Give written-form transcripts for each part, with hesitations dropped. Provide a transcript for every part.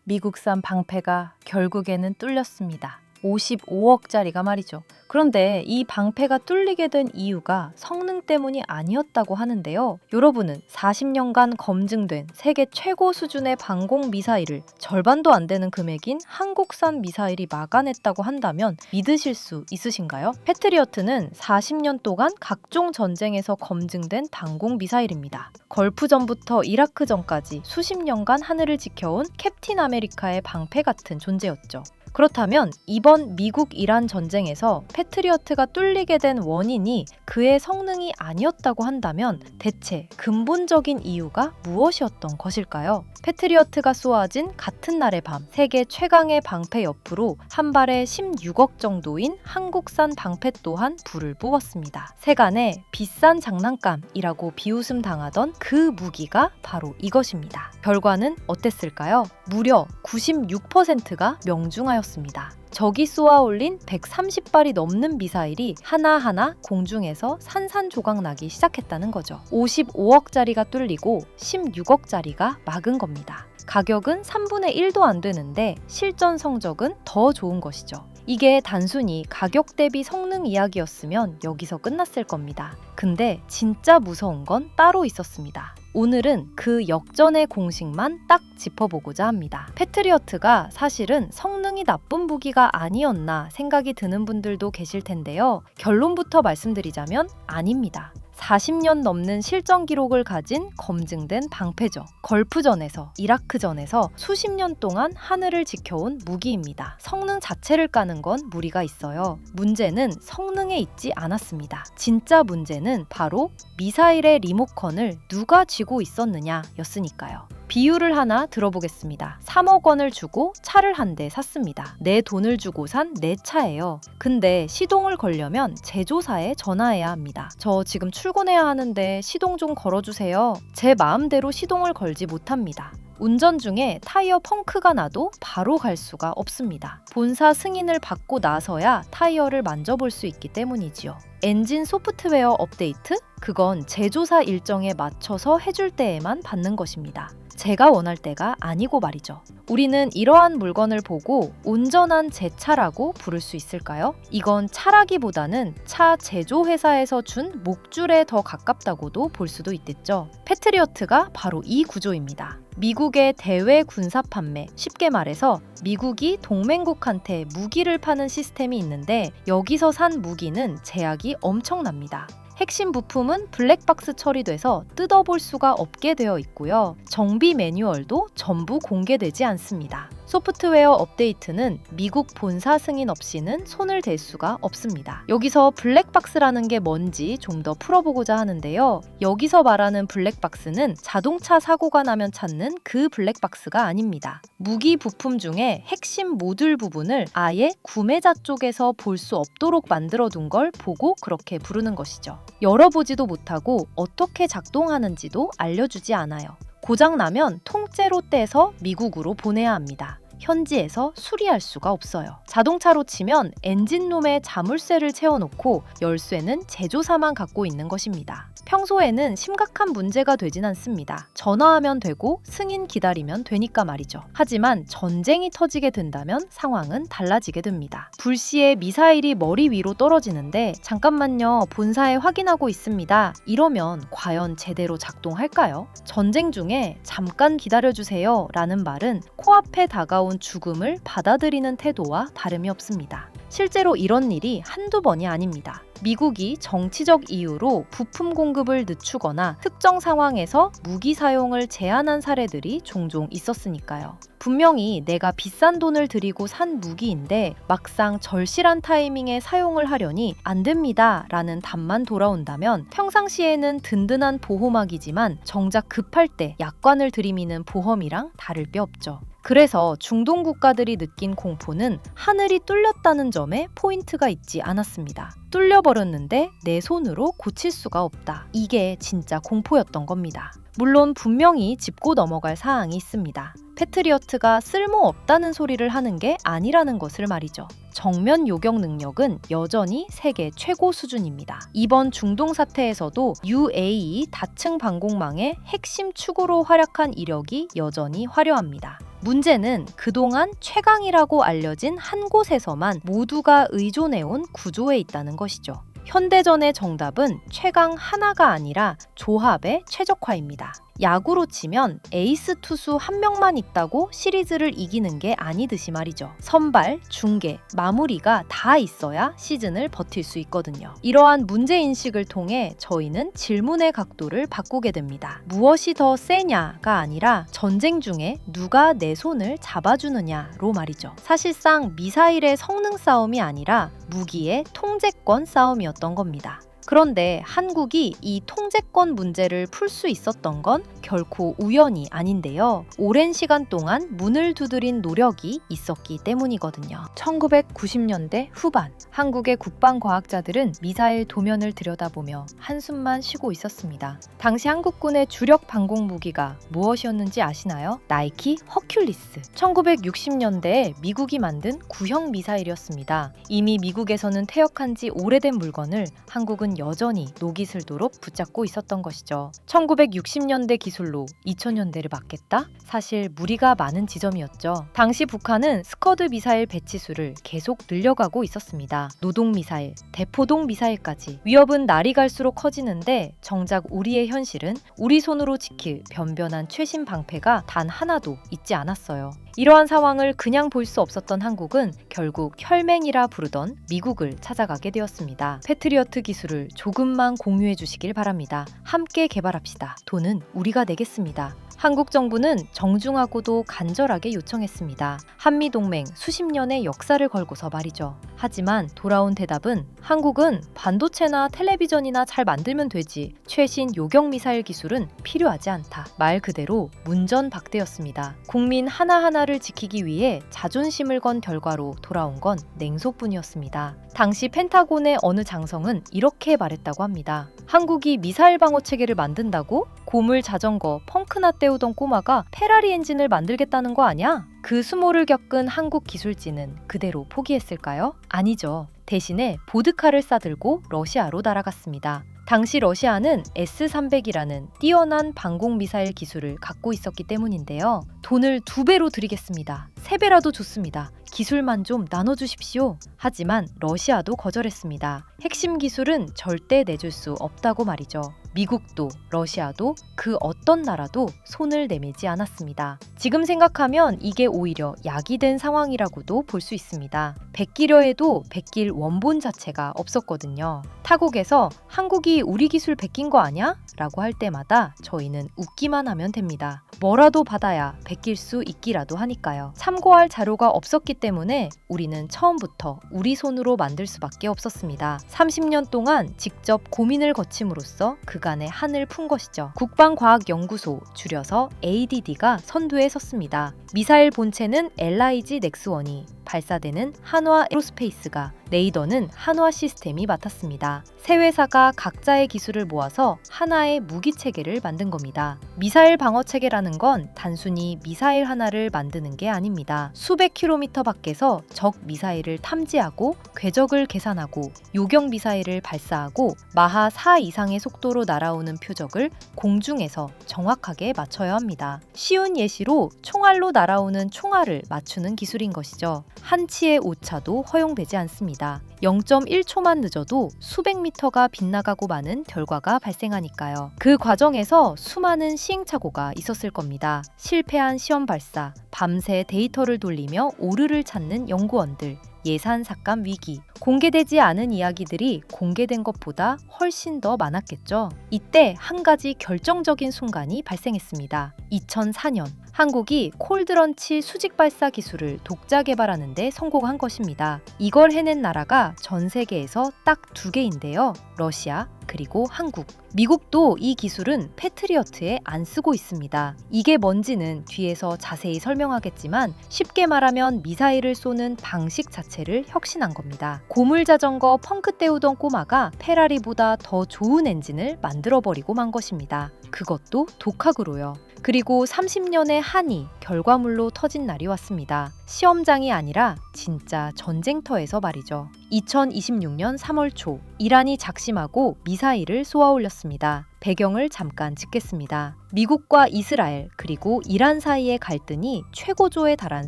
미국산 방패가 결국에는 뚫렸습니다. 55억짜리가 말이죠. 그런데 이 방패가 뚫리게 된 이유가 성능 때문이 아니었다고 하는데요. 여러분은 40년간 검증된 세계 최고 수준의 방공 미사일을 절반도 안 되는 금액인 한국산 미사일이 막아냈다고 한다면 믿으실 수 있으신가요? 패트리어트는 40년 동안 각종 전쟁에서 검증된 방공 미사일입니다. 걸프전부터 이라크전까지 수십 년간 하늘을 지켜온 캡틴 아메리카의 방패 같은 존재였죠. 그렇다면 이번 미국-이란 전쟁에서 패트리어트가 뚫리게 된 원인이 그의 성능이 아니었다고 한다면 대체 근본적인 이유가 무엇이었던 것일까요? 패트리어트가 쏘아진 같은 날의 밤, 세계 최강의 방패 옆으로 한 발에 16억 정도인 한국산 방패 또한 불을 뽑았습니다. 세간의 비싼 장난감이라고 비웃음 당하던 그 무기가 바로 이것입니다. 결과는 어땠을까요? 무려 96%가 명중하였습니다. 적이 쏘아올린 130발이 넘는 미사일이 하나하나 공중에서 산산조각 나기 시작했다는 거죠. 55억짜리가 뚫리고 16억짜리가 막은 겁니다. 가격은 3분의 1도 안 되는데 실전 성적은 더 좋은 것이죠. 이게 단순히 가격 대비 성능 이야기였으면 여기서 끝났을 겁니다. 근데 진짜 무서운 건 따로 있었습니다. 오늘은 그 역전의 공식만 딱 짚어보고자 합니다. 패트리어트가 사실은 성능이 나쁜 무기가 아니었나 생각이 드는 분들도 계실 텐데요. 결론부터 말씀드리자면 아닙니다. 40년 넘는 실전 기록을 가진 검증된 방패죠. 걸프전에서, 이라크전에서 수십 년 동안 하늘을 지켜온 무기입니다. 성능 자체를 까는 건 무리가 있어요. 문제는 성능에 있지 않았습니다. 진짜 문제는 바로 미사일의 리모컨을 누가 쥐고 있었느냐 였으니까요. 비유를 하나 들어보겠습니다. 3억 원을 주고 차를 한 대 샀습니다. 내 돈을 주고 산 내 차예요. 근데 시동을 걸려면 제조사에 전화해야 합니다. 저 지금 출근해야 하는데 시동 좀 걸어주세요. 제 마음대로 시동을 걸지 못합니다. 운전 중에 타이어 펑크가 나도 바로 갈 수가 없습니다. 본사 승인을 받고 나서야 타이어를 만져볼 수 있기 때문이지요. 엔진 소프트웨어 업데이트? 그건 제조사 일정에 맞춰서 해줄 때에만 받는 것입니다. 제가 원할 때가 아니고 말이죠. 우리는 이러한 물건을 보고 온전한 제 차라고 부를 수 있을까요? 이건 차라기보다는 차 제조회사에서 준 목줄에 더 가깝다고도 볼 수도 있겠죠. 패트리어트가 바로 이 구조입니다. 미국의 대외 군사 판매, 쉽게 말해서 미국이 동맹국한테 무기를 파는 시스템이 있는데 여기서 산 무기는 제약이 엄청납니다. 핵심 부품은 블랙박스 처리돼서 뜯어볼 수가 없게 되어 있고요. 정비 매뉴얼도 전부 공개되지 않습니다. 소프트웨어 업데이트는 미국 본사 승인 없이는 손을 댈 수가 없습니다. 여기서 블랙박스라는 게 뭔지 좀 더 풀어보고자 하는데요. 여기서 말하는 블랙박스는 자동차 사고가 나면 찾는 그 블랙박스가 아닙니다. 무기 부품 중에 핵심 모듈 부분을 아예 구매자 쪽에서 볼 수 없도록 만들어둔 걸 보고 그렇게 부르는 것이죠. 열어보지도 못하고 어떻게 작동하는지도 알려주지 않아요. 고장나면 통째로 떼서 미국으로 보내야 합니다. 현지에서 수리할 수가 없어요. 자동차로 치면 엔진룸에 자물쇠를 채워놓고 열쇠는 제조사만 갖고 있는 것입니다. 평소에는 심각한 문제가 되진 않습니다. 전화하면 되고 승인 기다리면 되니까 말이죠. 하지만 전쟁이 터지게 된다면 상황은 달라지게 됩니다. 불시에 미사일이 머리 위로 떨어지는데 잠깐만요, 본사에 확인하고 있습니다. 이러면 과연 제대로 작동할까요? 전쟁 중에 잠깐 기다려주세요 라는 말은 코앞에 다가온 죽음을 받아들이는 태도와 다름이 없습니다. 실제로 이런 일이 한두 번이 아닙니다. 미국이 정치적 이유로 부품 공급을 늦추거나 특정 상황에서 무기 사용을 제한한 사례들이 종종 있었으니까요. 분명히 내가 비싼 돈을 들이고 산 무기인데 막상 절실한 타이밍에 사용을 하려니 안 됩니다 라는 답만 돌아온다면 평상시에는 든든한 보호막이지만 정작 급할 때 약관을 들이미는 보험이랑 다를 게 없죠. 그래서 중동 국가들이 느낀 공포는 하늘이 뚫렸다는 점에 포인트가 있지 않았습니다. 뚫려버렸는데 내 손으로 고칠 수가 없다. 이게 진짜 공포였던 겁니다. 물론 분명히 짚고 넘어갈 사항이 있습니다. 패트리어트가 쓸모없다는 소리를 하는 게 아니라는 것을 말이죠. 정면 요격 능력은 여전히 세계 최고 수준입니다. 이번 중동 사태에서도 UAE 다층 방공망의 핵심 축으로 활약한 이력이 여전히 화려합니다. 문제는 그동안 최강이라고 알려진 한 곳에서만 모두가 의존해온 구조에 있다는 것이죠. 현대전의 정답은 최강 하나가 아니라 조합의 최적화입니다. 야구로 치면 에이스 투수 한 명만 있다고 시리즈를 이기는 게 아니듯이 말이죠. 선발, 중계, 마무리가 다 있어야 시즌을 버틸 수 있거든요. 이러한 문제인식을 통해 저희는 질문의 각도를 바꾸게 됩니다. 무엇이 더 세냐가 아니라 전쟁 중에 누가 내 손을 잡아주느냐로 말이죠. 사실상 미사일의 성능 싸움이 아니라 무기의 통제권 싸움이었던 겁니다. 그런데 한국이 이 통제권 문제를 풀 수 있었던 건 결코 우연이 아닌데요. 오랜 시간 동안 문을 두드린 노력이 있었기 때문이거든요. 1990년대 후반, 한국의 국방과학자들은 미사일 도면을 들여다보며 한숨만 쉬고 있었습니다. 당시 한국군의 주력 방공 무기가 무엇이었는지 아시나요? 나이키 허큘리스. 1960년대에 미국이 만든 구형 미사일이었습니다. 이미 미국에서는 퇴역한 지 오래된 물건을 한국은 여전히 노기슬도록 붙잡고 있었던 것이죠. 1960년대 기술로 2000년대를 막겠다? 사실 무리가 많은 지점이었죠. 당시 북한은 스커드 미사일 배치수를 계속 늘려가고 있었습니다. 노동 미사일, 대포동 미사일까지 위협은 날이 갈수록 커지는데 정작 우리의 현실은 우리 손으로 지킬 변변한 최신 방패가 단 하나도 있지 않았어요. 이러한 상황을 그냥 볼 수 없었던 한국은 결국 혈맹이라 부르던 미국을 찾아가게 되었습니다. 패트리어트 기술을 조금만 공유해 주시길 바랍니다. 함께 개발합시다. 돈은 우리가 내겠습니다. 한국 정부는 정중하고도 간절하게 요청했습니다. 한미동맹 수십 년의 역사를 걸고서 말이죠. 하지만 돌아온 대답은 한국은 반도체나 텔레비전이나 잘 만들면 되지 최신 요격 미사일 기술은 필요하지 않다. 말 그대로 문전박대였습니다. 국민 하나하나를 지키기 위해 자존심을 건 결과로 돌아온 건 냉소뿐이었습니다. 당시 펜타곤의 어느 장성은 이렇게 말했다고 합니다. 한국이 미사일 방어 체계를 만든다고? 고물 자전거 펑크나 때우던 꼬마가 페라리 엔진을 만들겠다는 거 아냐? 그 수모를 겪은 한국 기술진은 그대로 포기했을까요? 아니죠. 대신에 보드카를 싸들고 러시아로 날아갔습니다. 당시 러시아는 S-300이라는 뛰어난 방공 미사일 기술을 갖고 있었기 때문인데요. 돈을 2배로 드리겠습니다. 3배라도 좋습니다. 기술만 좀 나눠주십시오. 하지만 러시아도 거절했습니다. 핵심 기술은 절대 내줄 수 없다고 말이죠. 미국도 러시아도 그 어떤 나라도 손을 내밀지 않았습니다. 지금 생각하면 이게 오히려 약이 된 상황이라고도 볼 수 있습니다. 베끼려 해도 베낄 원본 자체가 없었거든요. 타국에서 한국이 우리 기술 베낀 거 아냐? 라고 할 때마다 저희는 웃기만 하면 됩니다. 뭐라도 받아야 베낄 수 있기라도 하니까요. 참고할 자료가 없었기 때문에 우리는 처음부터 우리 손으로 만들 수밖에 없었습니다. 30년 동안 직접 고민을 거침으로써 그간의 한을 푼 것이죠. 국방과학연구소, 줄여서 ADD가 선두에 섰습니다. 미사일 본체는 LIG 넥스원이, 발사대는 한화 에로스페이스가, 레이더는 한화 시스템이 맡았습니다. 세 회사가 각자의 기술을 모아서 하나의 무기 체계를 만든 겁니다. 미사일 방어 체계라는 건 단순히 미사일 하나를 만드는 게 아닙니다. 수백 킬로미터 밖에서 적 미사일을 탐지하고 궤적을 계산하고 요격 미사일을 발사하고 마하 4 이상의 속도로 날아오는 표적을 공중에서 정확하게 맞춰야 합니다. 쉬운 예시로 총알로 날아오는 총알을 맞추는 기술인 것이죠. 한 치의 오차도 허용되지 않습니다. 0.1초만 늦어도 수백 미터가 빗나가고 마는 결과가 발생하니까요. 그 과정에서 수많은 시행착오가 있었을 겁니다. 실패한 시험 발사, 밤새 데이터를 돌리며 오류를 찾는 연구원들, 예산 삭감 위기, 공개되지 않은 이야기들이 공개된 것보다 훨씬 더 많았겠죠. 이때 한 가지 결정적인 순간이 발생했습니다. 2004년 한국이 콜드런치 수직 발사 기술을 독자 개발하는 데 성공한 것입니다. 이걸 해낸 나라가 전 세계에서 딱 2개인데요. 러시아 그리고 한국. 미국도 이 기술은 패트리어트에 안 쓰고 있습니다. 이게 뭔지는 뒤에서 자세히 설명하겠지만 쉽게 말하면 미사일을 쏘는 방식 자체를 혁신한 겁니다. 고물자전거 펑크 때우던 꼬마가 페라리보다 더 좋은 엔진을 만들어버리고 만 것입니다. 그것도 독학으로요. 그리고 30년의 한이 결과물로 터진 날이 왔습니다. 시험장이 아니라 진짜 전쟁터에서 말이죠. 2026년 3월 초 이란이 작심하고 미사일을 쏘아 올렸습니다. 배경을 잠깐 짚겠습니다. 미국과 이스라엘 그리고 이란 사이의 갈등이 최고조에 달한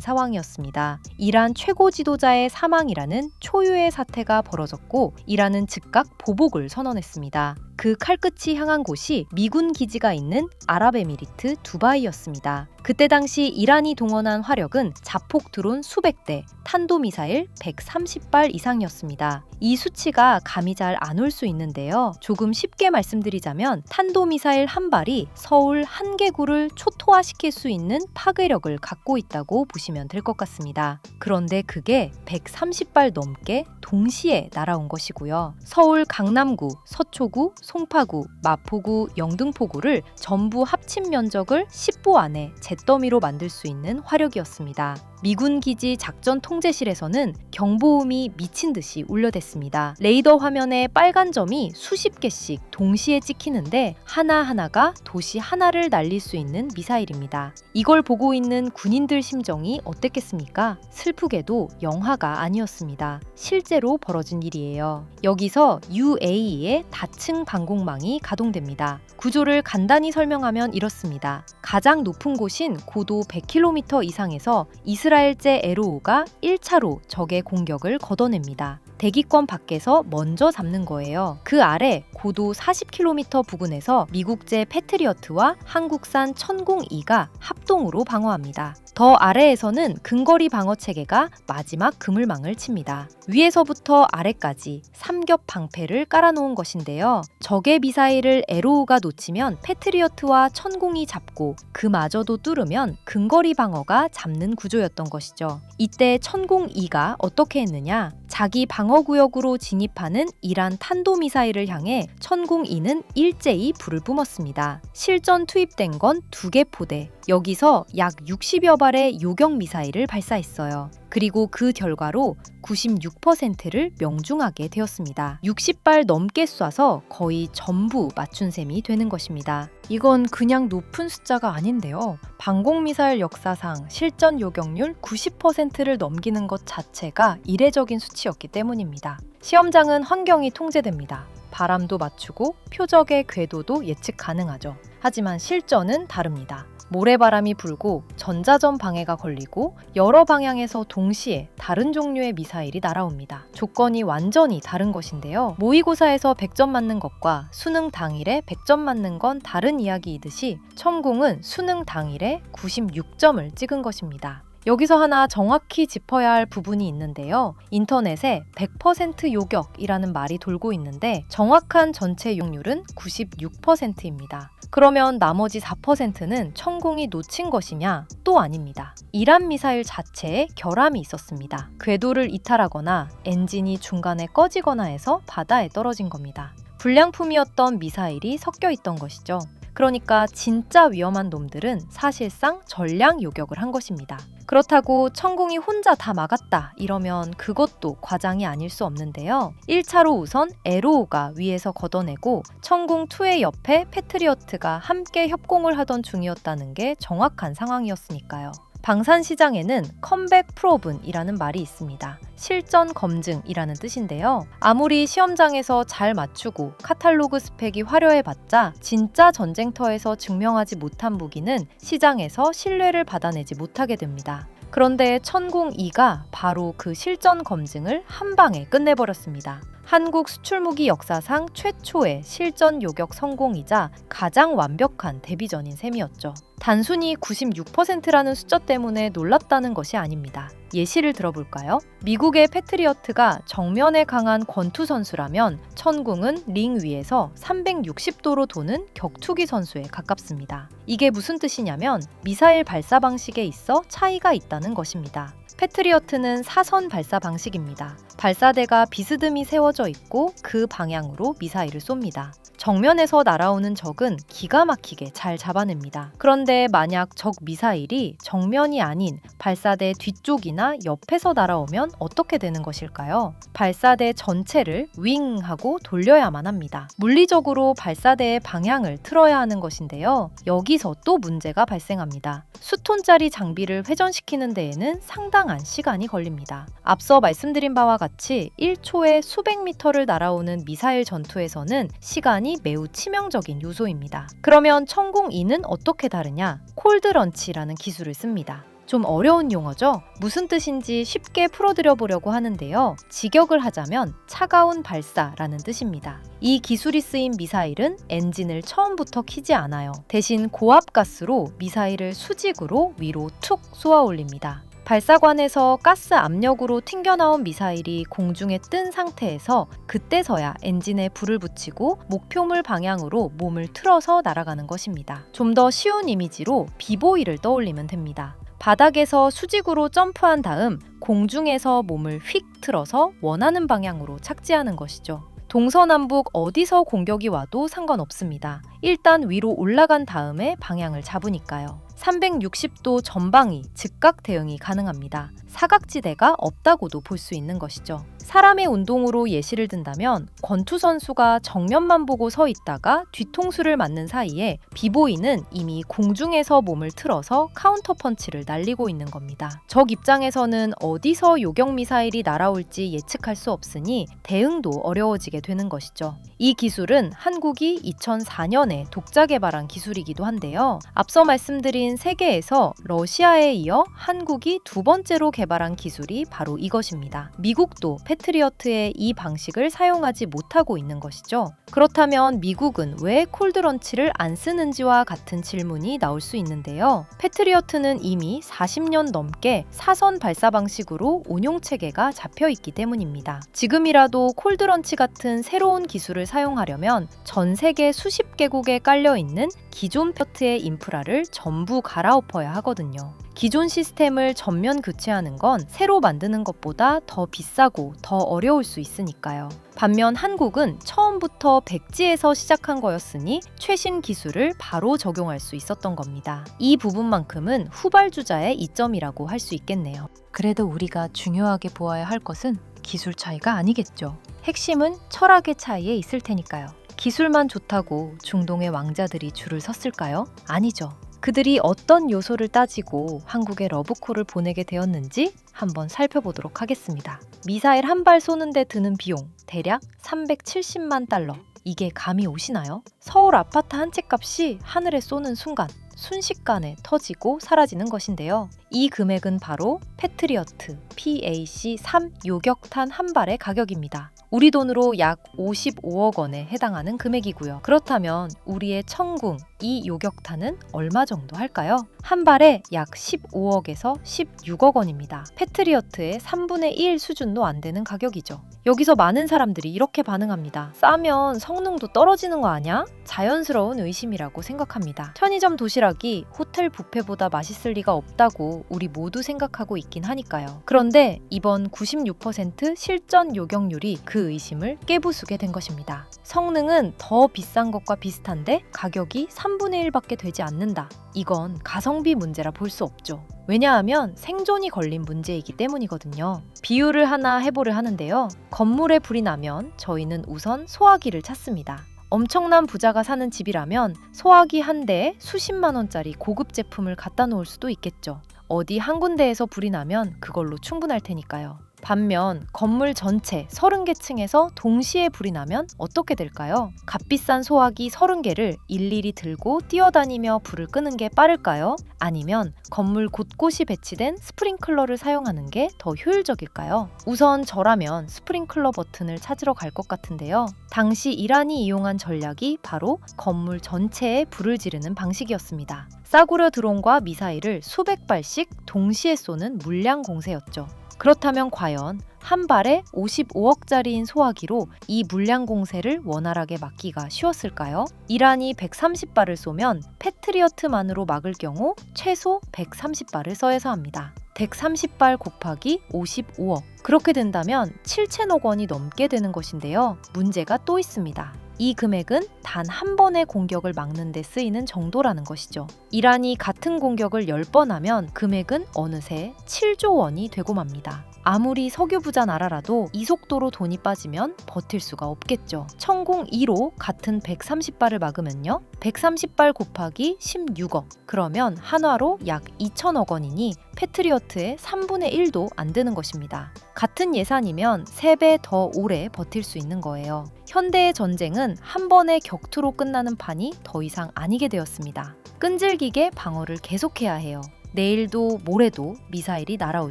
상황이었습니다. 이란 최고 지도자의 사망이라는 초유의 사태가 벌어졌고 이란은 즉각 보복을 선언했습니다. 그 칼끝이 향한 곳이 미군 기지가 있는 아랍에미리트 두바이였습니다. 그때 당시 이란이 동원한 화력은 자폭 드론 수백 대, 탄도미사일 130발 이상이었습니다. 이 수치가 감이 잘 안 올 수 있는데요. 조금 쉽게 말씀드리자면 탄도미사일 한 발이 서울 한 개구를 초토화시킬 수 있는 파괴력을 갖고 있다고 보시면 될 것 같습니다. 그런데 그게 130발 넘게 동시에 날아온 것이고요. 서울 강남구, 서초구, 송파구, 마포구, 영등포구를 전부 합친 면적을 10보 안에 잿더미로 만들 수 있는 화력이었습니다. 미군 기지 작전 통제실에서는 경보음이 미친 듯이 울려댔습니다. 레이더 화면에 빨간 점이 수십 개씩 동시에 찍히는데 하나하나가 도시 하나를 날릴 수 있는 미사일입니다. 이걸 보고 있는 군인들 심정이 어땠겠습니까? 슬프게도 영화가 아니었습니다. 실제로 벌어진 일이에요. 여기서 UAE의 다층 방공망이 가동됩니다. 구조를 간단히 설명하면 이렇습니다. 가장 높은 곳인 고도 100km 이상에서 이스라엘제 에로우가 1차로 적의 공격을 걷어냅니다. 대기권 밖에서 먼저 잡는 거예요. 그 아래 고도 40km 부근에서 미국제 패트리어트와 한국산 천공이가 합동으로 방어합니다. 더 아래에서는 근거리 방어 체계가 마지막 그물망을 칩니다. 위에서부터 아래까지 삼겹 방패를 깔아놓은 것인데요. 적의 미사일을 에로우가 놓치면 패트리어트와 천공이 잡고 그마저도 뚫으면 근거리 방어가 잡는 구조였던 것이죠. 이때 천공이가 어떻게 했느냐? 자기 방어구역으로 진입하는 이란 탄도미사일을 향해 천공이는 일제히 불을 뿜었습니다. 실전 투입된 건 2개 포대, 여기서 약 60여 발의 요격 미사일을 발사했어요. 그리고 그 결과로 96%를 명중하게 되었습니다. 60발 넘게 쏴서 거의 전부 맞춘 셈이 되는 것입니다. 이건 그냥 높은 숫자가 아닌데요. 방공미사일 역사상 실전 요격률 90%를 넘기는 것 자체가 이례적인 수치였기 때문입니다. 시험장은 환경이 통제됩니다. 바람도 맞추고 표적의 궤도도 예측 가능하죠. 하지만 실전은 다릅니다. 모래바람이 불고 전자전 방해가 걸리고 여러 방향에서 동시에 다른 종류의 미사일이 날아옵니다. 조건이 완전히 다른 것인데요. 모의고사에서 100점 맞는 것과 수능 당일에 100점 맞는 건 다른 이야기이듯이 천공은 수능 당일에 96점을 찍은 것입니다. 여기서 하나 정확히 짚어야 할 부분이 있는데요. 인터넷에 100% 요격이라는 말이 돌고 있는데 정확한 전체 요격률은 96%입니다. 그러면 나머지 4%는 천공이 놓친 것이냐? 또 아닙니다. 이란 미사일 자체에 결함이 있었습니다. 궤도를 이탈하거나 엔진이 중간에 꺼지거나 해서 바다에 떨어진 겁니다. 불량품이었던 미사일이 섞여 있던 것이죠. 그러니까 진짜 위험한 놈들은 사실상 전량 요격을 한 것입니다. 그렇다고 천공이 혼자 다 막았다 이러면 그것도 과장이 아닐 수 없는데요. 1차로 우선 에로우가 위에서 걷어내고 천공2의 옆에 패트리어트가 함께 협공을 하던 중이었다는 게 정확한 상황이었으니까요. 방산시장에는 컴백 프로븐이라는 말이 있습니다. 실전 검증이라는 뜻인데요. 아무리 시험장에서 잘 맞추고 카탈로그 스펙이 화려해봤자 진짜 전쟁터에서 증명하지 못한 무기는 시장에서 신뢰를 받아내지 못하게 됩니다. 그런데 천공이가 바로 그 실전 검증을 한 방에 끝내버렸습니다. 한국 수출무기 역사상 최초의 실전 요격 성공이자 가장 완벽한 데뷔전인 셈이었죠. 단순히 96%라는 숫자 때문에 놀랍다는 것이 아닙니다. 예시를 들어볼까요? 미국의 패트리어트가 정면에 강한 권투 선수라면 천궁은 링 위에서 360도로 도는 격투기 선수에 가깝습니다. 이게 무슨 뜻이냐면 미사일 발사 방식에 있어 차이가 있다는 것입니다. 패트리어트는 사선 발사 방식입니다. 발사대가 비스듬히 세워져 있고 그 방향으로 미사일을 쏩니다. 정면에서 날아오는 적은 기가 막히게 잘 잡아냅니다. 그런데 만약 적 미사일이 정면이 아닌 발사대 뒤쪽이나 옆에서 날아오면 어떻게 되는 것일까요? 발사대 전체를 윙 하고 돌려야만 합니다. 물리적으로 발사대의 방향을 틀어야 하는 것인데요. 여기서 또 문제가 발생합니다. 수톤짜리 장비를 회전시키는 데에는 상당한 시간이 걸립니다. 앞서 말씀드린 바와 같이 1초에 수백 미터를 날아오는 미사일 전투에서는 시간이 매우 치명적인 요소입니다. 그러면 천공2는 어떻게 다르냐? 콜드런치라는 기술을 씁니다. 좀 어려운 용어죠? 무슨 뜻인지 쉽게 풀어드려 보려고 하는데요. 직역을 하자면 차가운 발사라는 뜻입니다. 이 기술이 쓰인 미사일은 엔진을 처음부터 켜지 않아요. 대신 고압가스로 미사일을 수직으로 위로 툭 쏘아 올립니다. 발사관에서 가스 압력으로 튕겨나온 미사일이 공중에 뜬 상태에서 그때서야 엔진에 불을 붙이고 목표물 방향으로 몸을 틀어서 날아가는 것입니다. 좀 더 쉬운 이미지로 비보이를 떠올리면 됩니다. 바닥에서 수직으로 점프한 다음 공중에서 몸을 휙 틀어서 원하는 방향으로 착지하는 것이죠. 동서남북 어디서 공격이 와도 상관없습니다. 일단 위로 올라간 다음에 방향을 잡으니까요. 360도 전방위, 즉각 대응이 가능합니다. 사각지대가 없다고도 볼 수 있는 것이죠. 사람의 운동으로 예시를 든다면 권투 선수가 정면만 보고 서 있다가 뒤통수를 맞는 사이에 비보이는 이미 공중에서 몸을 틀어서 카운터 펀치를 날리고 있는 겁니다. 적 입장에서는 어디서 요격 미사일이 날아올지 예측할 수 없으니 대응도 어려워지게 되는 것이죠. 이 기술은 한국이 2004년에 독자 개발한 기술이기도 한데요. 앞서 말씀드린 세계에서 러시아에 이어 한국이 두 번째로 개발한 기술이 바로 이것입니다. 미국도 패트리어트의 이 방식을 사용하지 못하고 있는 것이죠. 그렇다면 미국은 왜 콜드런치를 안 쓰는지와 같은 질문이 나올 수 있는데요. 패트리어트는 이미 40년 넘게 사선 발사 방식으로 운용 체계가 잡혀 있기 때문입니다. 지금이라도 콜드런치 같은 새로운 기술을 사용하려면 전 세계 수십 개국에 깔려 있는 기존 패트의 인프라를 전부 갈아엎어야 하거든요. 기존 시스템을 전면 교체하는 건 새로 만드는 것보다 더 비싸고 더 어려울 수 있으니까요. 반면 한국은 처음부터 백지에서 시작한 거였으니 최신 기술을 바로 적용할 수 있었던 겁니다. 이 부분만큼은 후발주자의 이점이라고 할 수 있겠네요. 그래도 우리가 중요하게 보아야 할 것은 기술 차이가 아니겠죠. 핵심은 철학의 차이에 있을 테니까요. 기술만 좋다고 중동의 왕자들이 줄을 섰을까요? 아니죠. 그들이 어떤 요소를 따지고 한국에 러브콜을 보내게 되었는지 한번 살펴보도록 하겠습니다. 미사일 한 발 쏘는데 드는 비용 대략 370만 달러. 이게 감이 오시나요? 서울 아파트 한 채 값이 하늘에 쏘는 순간 순식간에 터지고 사라지는 것인데요. 이 금액은 바로 패트리어트 PAC-3 요격탄 한 발의 가격입니다. 우리 돈으로 약 55억 원에 해당하는 금액이고요. 그렇다면 우리의 천궁 이 요격탄은 얼마 정도 할까요? 한 발에 약 15억에서 16억 원입니다. 패트리어트의 3분의 1 수준도 안 되는 가격이죠. 여기서 많은 사람들이 이렇게 반응합니다. 싸면 성능도 떨어지는 거 아냐? 자연스러운 의심이라고 생각합니다. 편의점 도시락이 호텔 뷔페보다 맛있을 리가 없다고 우리 모두 생각하고 있긴 하니까요. 그런데 이번 96% 실전 요격률이 그 의심을 깨부수게 된 것입니다. 성능은 더 비싼 것과 비슷한데 가격이 3분의 1밖에 되지 않는다. 이건 가성비 문제라 볼 수 없죠. 왜냐하면 생존이 걸린 문제이기 때문이거든요. 비유를 하나 해보려 하는데요. 건물에 불이 나면 저희는 우선 소화기를 찾습니다. 엄청난 부자가 사는 집이라면 소화기 한 대에 수십만 원짜리 고급 제품을 갖다 놓을 수도 있겠죠. 어디 한 군데에서 불이 나면 그걸로 충분할 테니까요. 반면 건물 전체 30개 층에서 동시에 불이 나면 어떻게 될까요? 값비싼 소화기 30개를 일일이 들고 뛰어다니며 불을 끄는 게 빠를까요? 아니면 건물 곳곳이 배치된 스프링클러를 사용하는 게 더 효율적일까요? 우선 저라면 스프링클러 버튼을 찾으러 갈 것 같은데요. 당시 이란이 이용한 전략이 바로 건물 전체에 불을 지르는 방식이었습니다. 싸구려 드론과 미사일을 수백 발씩 동시에 쏘는 물량 공세였죠. 그렇다면 과연 한 발에 55억짜리인 소화기로 이 물량 공세를 원활하게 막기가 쉬웠을까요? 이란이 130발을 쏘면 패트리어트만으로 막을 경우 최소 130발을 써야서 합니다. 130발 곱하기 55억. 그렇게 된다면 7천억 원이 넘게 되는 것인데요. 문제가 또 있습니다. 이 금액은 단 한 번의 공격을 막는 데 쓰이는 정도라는 것이죠. 이란이 같은 공격을 10번 하면 금액은 어느새 7조 원이 되고 맙니다. 아무리 석유 부자 나라라도 이 속도로 돈이 빠지면 버틸 수가 없겠죠. 천공 2로 같은 130발을 막으면요. 130발 곱하기 16억. 그러면 한화로 약 2천억 원이니 패트리어트의 3분의 1도 안 되는 것입니다. 같은 예산이면 3배 더 오래 버틸 수 있는 거예요. 현대의 전쟁은 한 번의 격투로 끝나는 판이 더 이상 아니게 되었습니다. 끈질기게 방어를 계속해야 해요. 내일도 모레도 미사일이 날아올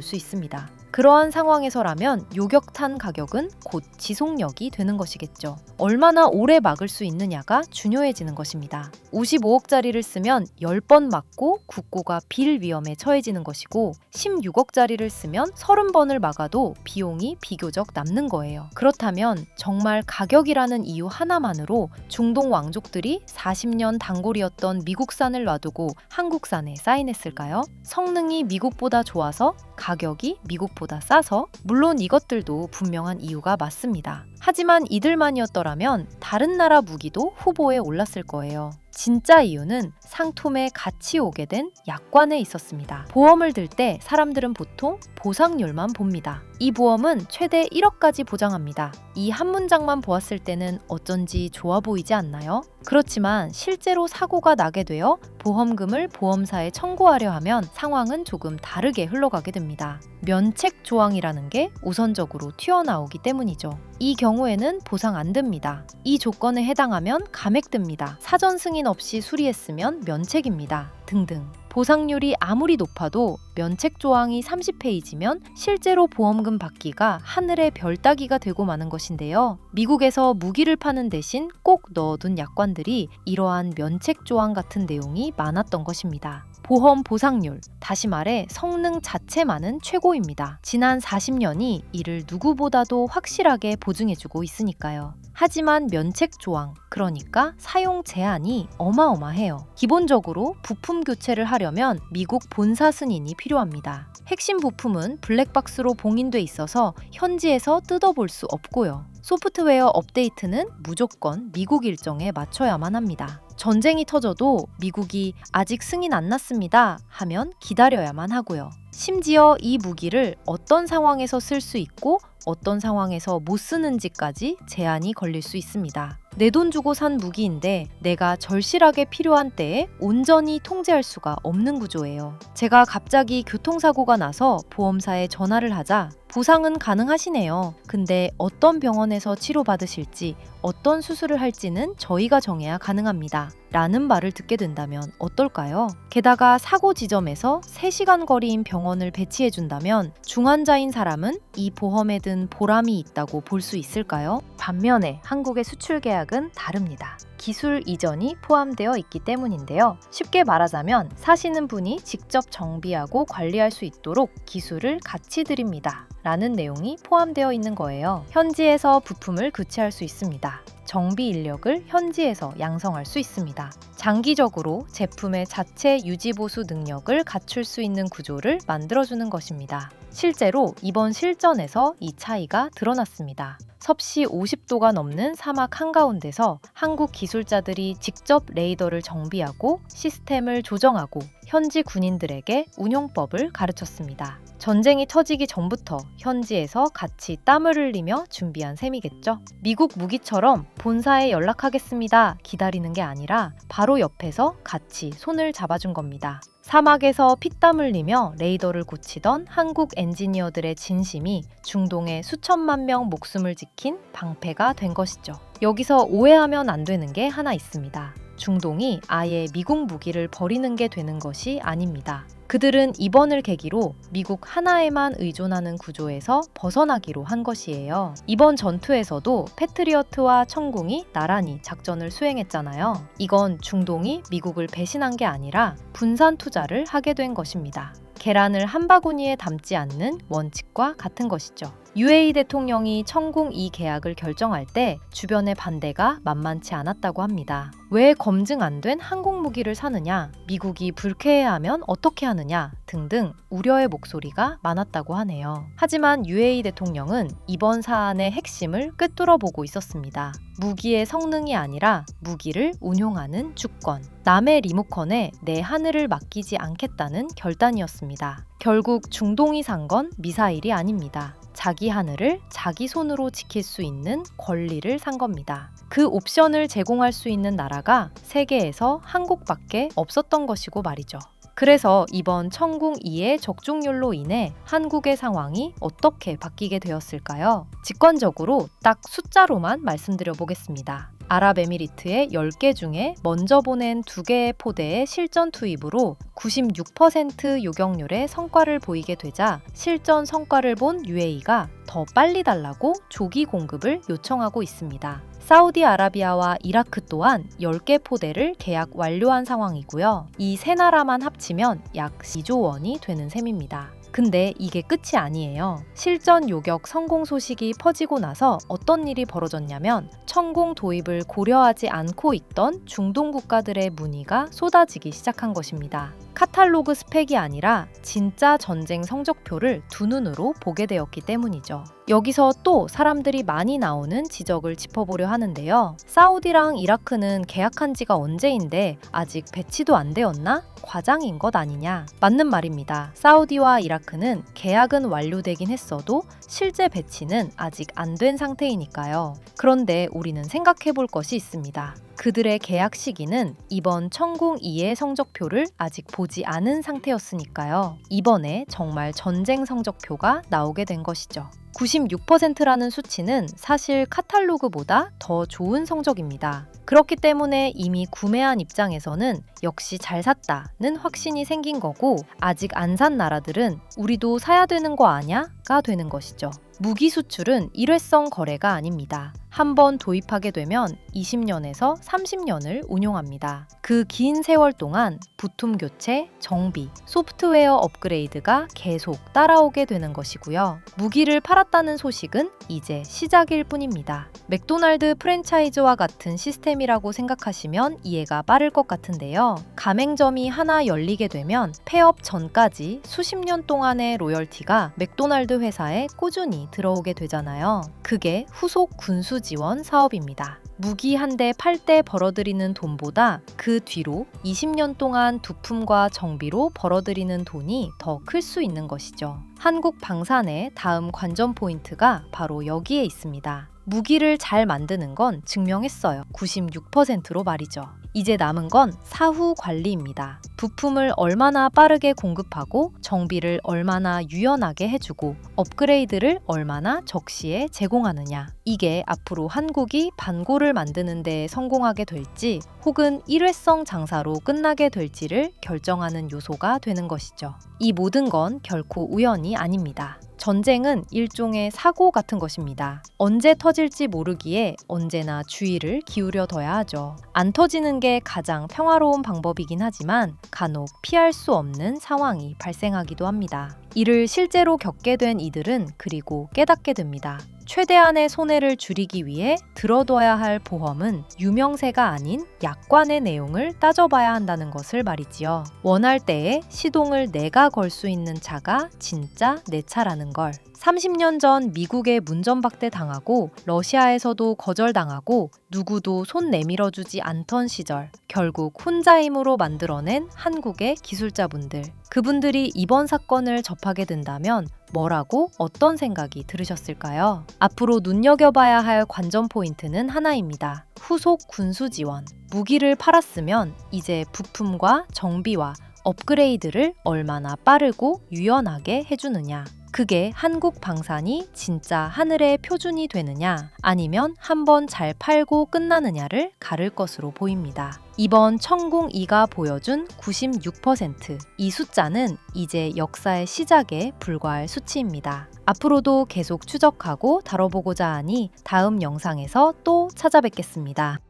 수 있습니다. 그러한 상황에서라면 요격탄 가격은 곧 지속력이 되는 것이겠죠. 얼마나 오래 막을 수 있느냐가 중요해지는 것입니다. 55억짜리를 쓰면 10번 맞고 국고가 빌 위험에 처해지는 것이고 16억짜리를 쓰면 30번을 막아도 비용이 비교적 남는 거예요. 그렇다면 정말 가격이라는 이유 하나만으로 중동 왕족들이 40년 단골이었던 미국산을 놔두고 한국산에 사인했을까요? 성능이 미국보다 좋아서 가격이 미국보다 싸서 물론 이것들도 분명한 이유가 맞습니다. 하지만 이들만이었더라면 다른 나라 무기도 후보에 올랐을 거예요. 진짜 이유는 상품에 같이 오게 된 약관에 있었습니다. 보험을 들 때 사람들은 보통 보상률만 봅니다. 이 보험은 최대 1억까지 보장합니다. 이 한 문장만 보았을 때는 어쩐지 좋아 보이지 않나요? 그렇지만 실제로 사고가 나게 되어 보험금을 보험사에 청구하려 하면 상황은 조금 다르게 흘러가게 됩니다. 면책 조항이라는 게 우선적으로 튀어나오기 때문이죠. 이 경우에는 보상 안 됩니다. 이 조건에 해당하면 감액됩니다. 사전 승인 없이 수리했으면 면책입니다. 등등. 보상률이 아무리 높아도 면책 조항이 30페이지면 실제로 보험금 받기가 하늘의 별 따기가 되고 마는 것인데요. 미국에서 무기를 파는 대신 꼭 넣어둔 약관들이 이러한 면책 조항 같은 내용이 많았던 것입니다. 보험 보상률, 다시 말해 성능 자체만은 최고입니다. 지난 40년이 이를 누구보다도 확실하게 보증해주고 있으니까요. 하지만 면책 조항, 그러니까 사용 제한이 어마어마해요. 기본적으로 부품 교체를 하려면 미국 본사 승인이 필요합니다. 핵심 부품은 블랙박스로 봉인돼 있어서 현지에서 뜯어볼 수 없고요. 소프트웨어 업데이트는 무조건 미국 일정에 맞춰야만 합니다. 전쟁이 터져도 미국이 아직 승인 안 났습니다 하면 기다려야만 하고요. 심지어 이 무기를 어떤 상황에서 쓸 수 있고 어떤 상황에서 못 쓰는지까지 제한이 걸릴 수 있습니다. 내 돈 주고 산 무기인데 내가 절실하게 필요한 때에 온전히 통제할 수가 없는 구조예요. 제가 갑자기 교통사고가 나서 보험사에 전화를 하자 보상은 가능하시네요. 근데 어떤 병원에서 치료받으실지 어떤 수술을 할지는 저희가 정해야 가능합니다. 라는 말을 듣게 된다면 어떨까요? 게다가 사고 지점에서 3시간 거리인 병원을 배치해준다면 중환자인 사람은 이 보험에 든 보람이 있다고 볼 수 있을까요? 반면에 한국의 수출 계약은 다릅니다. 기술 이전이 포함되어 있기 때문인데요. 쉽게 말하자면 사시는 분이 직접 정비하고 관리할 수 있도록 기술을 같이 드립니다. 라는 내용이 포함되어 있는 거예요. 현지에서 부품을 교체할 수 있습니다. 정비 인력을 현지에서 양성할 수 있습니다. 장기적으로 제품의 자체 유지보수 능력을 갖출 수 있는 구조를 만들어주는 것입니다. 실제로 이번 실전에서 이 차이가 드러났습니다. 섭씨 50도가 넘는 사막 한가운데서 한국 기술자들이 직접 레이더를 정비하고 시스템을 조정하고 현지 군인들에게 운용법을 가르쳤습니다. 전쟁이 터지기 전부터 현지에서 같이 땀을 흘리며 준비한 셈이겠죠. 미국 무기처럼 본사에 연락하겠습니다 기다리는 게 아니라 바로 옆에서 같이 손을 잡아준 겁니다. 사막에서 피땀 흘리며 레이더를 고치던 한국 엔지니어들의 진심이 중동의 수천만 명 목숨을 지킨 방패가 된 것이죠. 여기서 오해하면 안 되는 게 하나 있습니다. 중동이 아예 미국 무기를 버리는 게 되는 것이 아닙니다. 그들은 이번을 계기로 미국 하나에만 의존하는 구조에서 벗어나기로 한 것이에요. 이번 전투에서도 패트리어트와 천궁이 나란히 작전을 수행했잖아요. 이건 중동이 미국을 배신한 게 아니라 분산 투자를 하게 된 것입니다. 계란을 한 바구니에 담지 않는 원칙과 같은 것이죠. UAE 대통령이 천공2 계약을 결정할 때 주변의 반대가 만만치 않았다고 합니다. 왜 검증 안 된 항공 무기를 사느냐, 미국이 불쾌해하면 어떻게 하느냐 등등 우려의 목소리가 많았다고 하네요. 하지만 UAE 대통령은 이번 사안의 핵심을 꿰뚫어 보고 있었습니다. 무기의 성능이 아니라 무기를 운용하는 주권. 남의 리모컨에 내 하늘을 맡기지 않겠다는 결단이었습니다. 결국 중동이 산 건 미사일이 아닙니다. 자기 하늘을 자기 손으로 지킬 수 있는 권리를 산 겁니다. 그 옵션을 제공할 수 있는 나라가 세계에서 한국밖에 없었던 것이고 말이죠. 그래서 이번 천궁2의 적중률로 인해 한국의 상황이 어떻게 바뀌게 되었을까요? 직관적으로 딱 숫자로만 말씀드려 보겠습니다. 아랍에미리트의 10개 중에 먼저 보낸 2개의 포대의 실전 투입으로 96% 요격률의 성과를 보이게 되자 실전 성과를 본 UAE가 더 빨리 달라고 조기 공급을 요청하고 있습니다. 사우디아라비아와 이라크 또한 10개 포대를 계약 완료한 상황이고요. 이 세 나라만 합치면 약 2조 원이 되는 셈입니다. 근데 이게 끝이 아니에요. 실전 요격 성공 소식이 퍼지고 나서 어떤 일이 벌어졌냐면 천공 도입을 고려하지 않고 있던 중동 국가들의 문의가 쏟아지기 시작한 것입니다. 카탈로그 스펙이 아니라 진짜 전쟁 성적표를 두 눈으로 보게 되었기 때문이죠. 여기서 또 사람들이 많이 나오는 지적을 짚어보려 하는데요. 사우디랑 이라크는 계약한 지가 언제인데 아직 배치도 안 되었나? 과장인 것 아니냐? 맞는 말입니다. 사우디와 이라크는 계약은 완료되긴 했어도 실제 배치는 아직 안 된 상태이니까요. 그런데 우리는 생각해 볼 것이 있습니다. 그들의 계약 시기는 이번 천궁2의 성적표를 아직 보지 않은 상태였으니까요. 이번에 정말 전쟁 성적표가 나오게 된 것이죠. 96%라는 수치는 사실 카탈로그보다 더 좋은 성적입니다. 그렇기 때문에 이미 구매한 입장에서는 역시 잘 샀다는 확신이 생긴 거고, 아직 안 산 나라들은 우리도 사야 되는 거 아냐? 가 되는 것이죠. 무기 수출은 일회성 거래가 아닙니다. 한번 도입하게 되면 20년에서 30년을 운용합니다. 그 긴 세월 동안 부품 교체, 정비, 소프트웨어 업그레이드가 계속 따라오게 되는 것이고요. 무기를 팔았다는 소식은 이제 시작일 뿐입니다. 맥도날드 프랜차이즈와 같은 시스템이라고 생각하시면 이해가 빠를 것 같은데요. 가맹점이 하나 열리게 되면 폐업 전까지 수십 년 동안의 로열티가 맥도날드 회사에 꾸준히 들어오게 되잖아요. 그게 후속 군수 지원 사업입니다. 무기 한 대 팔 때 벌어들이는 돈보다 그 뒤로 20년 동안 부품과 정비로 벌어들이는 돈이 더 클 수 있는 것이죠. 한국 방산의 다음 관전 포인트가 바로 여기에 있습니다. 무기를 잘 만드는 건 증명했어요. 96%로 말이죠. 이제 남은 건 사후 관리입니다. 부품을 얼마나 빠르게 공급하고 정비를 얼마나 유연하게 해주고 업그레이드를 얼마나 적시에 제공하느냐. 이게 앞으로 한국이 반고를 만드는 데 성공하게 될지 혹은 일회성 장사로 끝나게 될지를 결정하는 요소가 되는 것이죠. 이 모든 건 결코 우연이 아닙니다. 전쟁은 일종의 사고 같은 것입니다. 언제 터질지 모르기에 언제나 주의를 기울여둬야 하죠. 안 터지는 게 가장 평화로운 방법이긴 하지만 간혹 피할 수 없는 상황이 발생하기도 합니다. 이를 실제로 겪게 된 이들은 그리고 깨닫게 됩니다. 최대한의 손해를 줄이기 위해 들어둬야 할 보험은 유명세가 아닌 약관의 내용을 따져봐야 한다는 것을 말이지요. 원할 때에 시동을 내가 걸 수 있는 차가 진짜 내 차라는 걸. 30년 전 미국에 문전박대 당하고 러시아에서도 거절당하고 누구도 손 내밀어주지 않던 시절, 결국 혼자 힘으로 만들어낸 한국의 기술자분들. 그분들이 이번 사건을 접하게 된다면 뭐라고 어떤 생각이 들으셨을까요? 앞으로 눈여겨봐야 할 관전 포인트는 하나입니다. 후속 군수 지원. 무기를 팔았으면 이제 부품과 정비와 업그레이드를 얼마나 빠르고 유연하게 해주느냐. 그게 한국 방산이 진짜 하늘의 표준이 되느냐 아니면 한번 잘 팔고 끝나느냐를 가를 것으로 보입니다. 이번 천궁2가 보여준 96%, 이 숫자는 이제 역사의 시작에 불과할 수치입니다. 앞으로도 계속 추적하고 다뤄보고자 하니 다음 영상에서 또 찾아뵙겠습니다.